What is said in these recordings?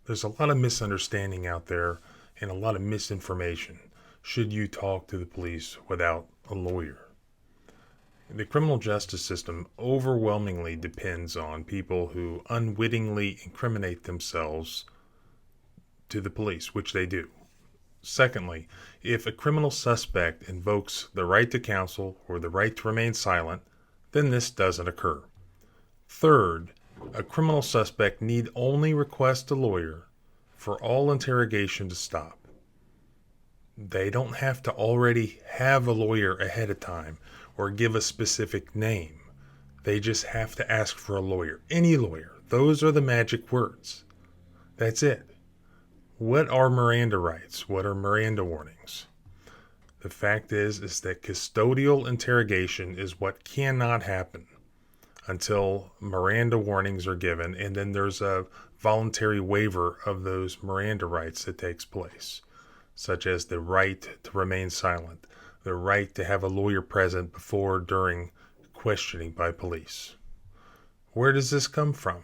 There's a lot of misunderstanding out there and a lot of misinformation. Should you talk to the police without a lawyer? The criminal justice system overwhelmingly depends on people who unwittingly incriminate themselves to the police, which they do. Secondly, if a criminal suspect invokes the right to counsel or the right to remain silent, then this doesn't occur. Third, a criminal suspect need only request a lawyer for all interrogation to stop. They don't have to already have a lawyer ahead of time or give a specific name. They just have to ask for a lawyer. Any lawyer. Those are the magic words. That's it. What are Miranda rights? What are Miranda warnings? The fact is that custodial interrogation is what cannot happen until Miranda warnings are given, and then there's a voluntary waiver of those Miranda rights that takes place, such as the right to remain silent, the right to have a lawyer present before, during questioning by police. Where does this come from?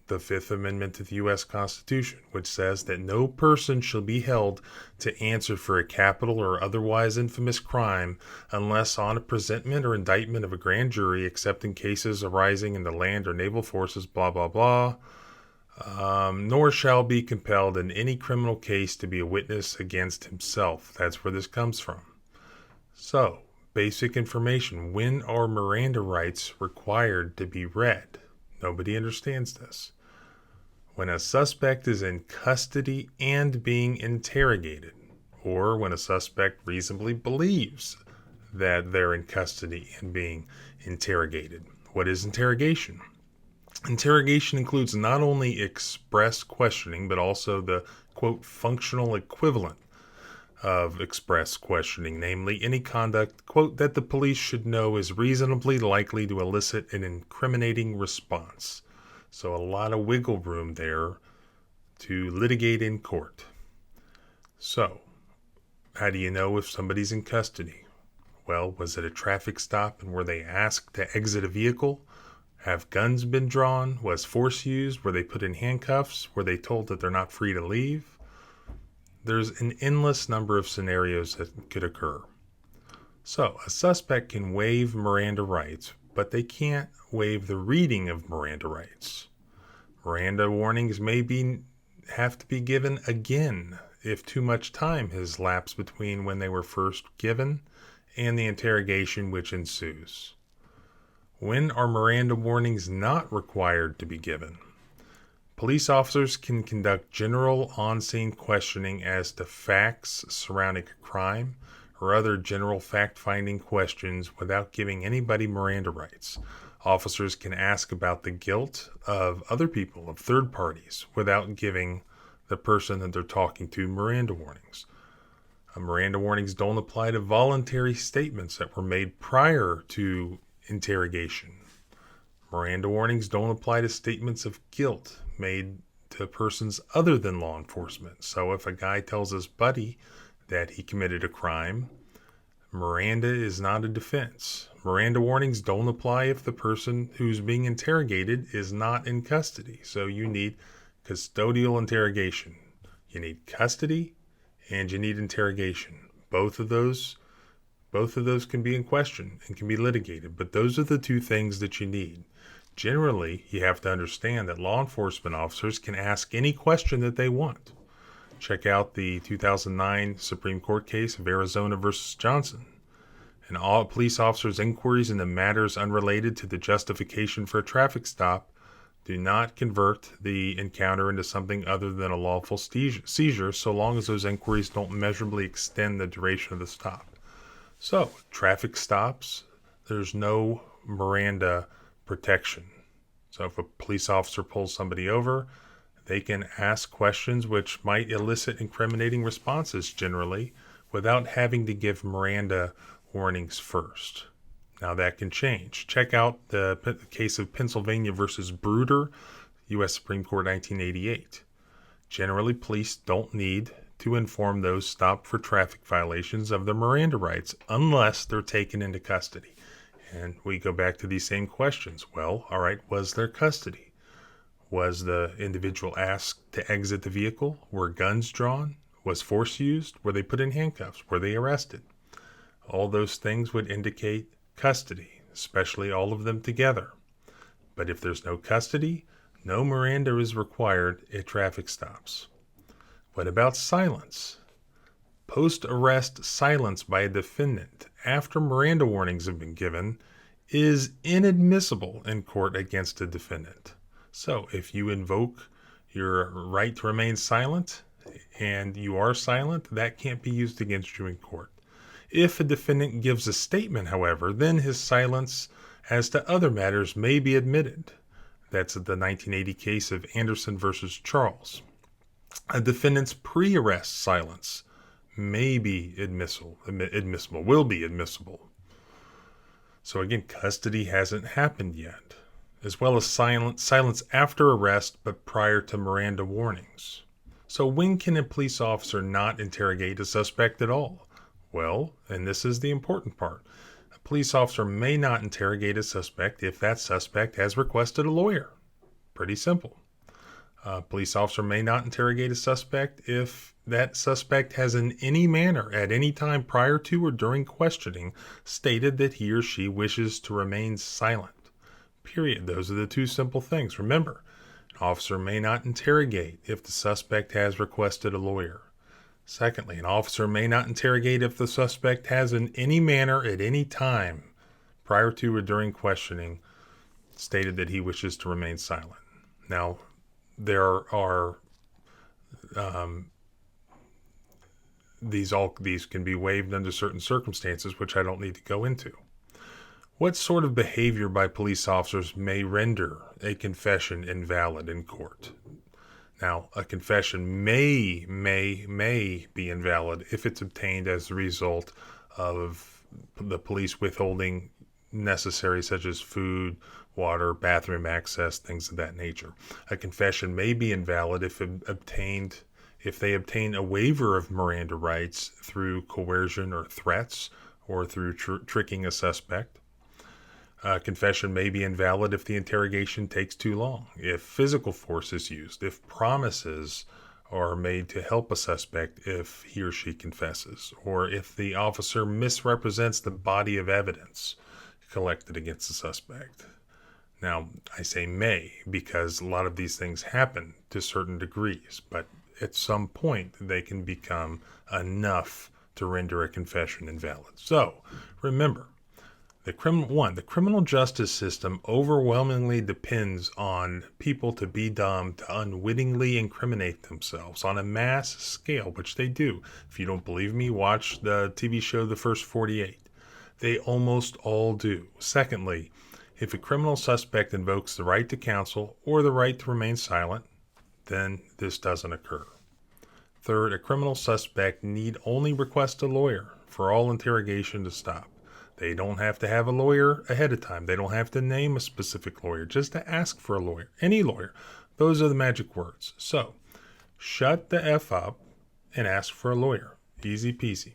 The Fifth Amendment to the U.S. Constitution, which says that no person shall be held to answer for a capital or otherwise infamous crime unless on a presentment or indictment of a grand jury, except in cases arising in the land or naval forces, blah, blah, blah. Nor shall be compelled in any criminal case to be a witness against himself. That's where this comes from. So, basic information. When are Miranda rights required to be read? Nobody understands this. When a suspect is in custody and being interrogated, or when a suspect reasonably believes that they're in custody and being interrogated. What is interrogation? Interrogation includes not only express questioning, but also the, quote, functional equivalent of express questioning, namely any conduct, quote, that the police should know is reasonably likely to elicit an incriminating response. So a lot of wiggle room there to litigate in court. So, how do you know if somebody's in custody? Well, was it a traffic stop and were they asked to exit a vehicle? Have guns been drawn? Was force used? Were they put in handcuffs? Were they told that they're not free to leave? There's an endless number of scenarios that could occur. So, a suspect can waive Miranda rights, but they can't waive the reading of Miranda rights. Miranda warnings may have to be given again if too much time has lapsed between when they were first given and the interrogation which ensues. When are Miranda warnings not required to be given? Police officers can conduct general on-scene questioning as to facts surrounding a crime or other general fact-finding questions without giving anybody Miranda rights. Officers can ask about the guilt of other people, of third parties, without giving the person that they're talking to Miranda warnings. Miranda warnings don't apply to voluntary statements that were made prior to interrogation. Miranda warnings don't apply to statements of guilt made to persons other than law enforcement. So if a guy tells his buddy that he committed a crime, Miranda is not a defense. Miranda warnings don't apply if the person who's being interrogated is not in custody. So you need custodial interrogation. You need custody and you need interrogation. Both of those can be in question and can be litigated, but those are the two things that you need. Generally, you have to understand that law enforcement officers can ask any question that they want. Check out the 2009 Supreme Court case of Arizona versus Johnson. And all police officers' inquiries into matters unrelated to the justification for a traffic stop do not convert the encounter into something other than a lawful seizure, so long as those inquiries don't measurably extend the duration of the stop. So, traffic stops, there's no Miranda protection. So if a police officer pulls somebody over, they can ask questions which might elicit incriminating responses generally without having to give Miranda warnings first. Now that can change. Check out the case of Pennsylvania versus Bruder, U.S. Supreme Court 1988. Generally, police don't need to inform those stopped for traffic violations of their Miranda rights unless they're taken into custody. And we go back to these same questions. Well, all right, was there custody? Was the individual asked to exit the vehicle? Were guns drawn? Was force used? Were they put in handcuffs? Were they arrested? All those things would indicate custody, especially all of them together. But if there's no custody, no Miranda is required at traffic stops. What about silence? Post-arrest silence by a defendant after Miranda warnings have been given is inadmissible in court against a defendant. So if you invoke your right to remain silent and you are silent, that can't be used against you in court. If a defendant gives a statement, however, then his silence as to other matters may be admitted. That's the 1980 case of Anderson versus Charles. A defendant's pre-arrest silence may be will be admissible. So again, custody hasn't happened yet, as well as silence after arrest but prior to Miranda warnings. So when can a police officer not interrogate a suspect at all? Well, and this is the important part, a police officer may not interrogate a suspect if that suspect has requested a lawyer. Pretty simple. A police officer may not interrogate a suspect if that suspect has in any manner at any time prior to or during questioning stated that he or she wishes to remain silent. Period. Those are the two simple things. Remember, an officer may not interrogate if the suspect has requested a lawyer. Secondly, an officer may not interrogate if the suspect has in any manner at any time prior to or during questioning stated that he wishes to remain silent. Now, there are these can be waived under certain circumstances, which I don't need to go into. What sort of behavior by police officers may render a confession invalid in court? Now, a confession may be invalid if it's obtained as a result of the police withholding necessary, such as food, water, bathroom access, things of that nature. A confession may be invalid if they obtain a waiver of Miranda rights through coercion or threats or through tricking a suspect. A confession may be invalid if the interrogation takes too long, if physical force is used, if promises are made to help a suspect if he or she confesses, or if the officer misrepresents the body of evidence collected against the suspect. Now, I say may because a lot of these things happen to certain degrees, but at some point they can become enough to render a confession invalid. So, remember, the criminal justice system overwhelmingly depends on people to be dumb, to unwittingly incriminate themselves on a mass scale, which they do. If you don't believe me, watch the TV show The First 48. They almost all do. Secondly, if a criminal suspect invokes the right to counsel or the right to remain silent, then this doesn't occur. Third, a criminal suspect need only request a lawyer for all interrogation to stop. They don't have to have a lawyer ahead of time. They don't have to name a specific lawyer, just to ask for a lawyer, any lawyer. Those are the magic words. So, shut the F up and ask for a lawyer. Easy peasy.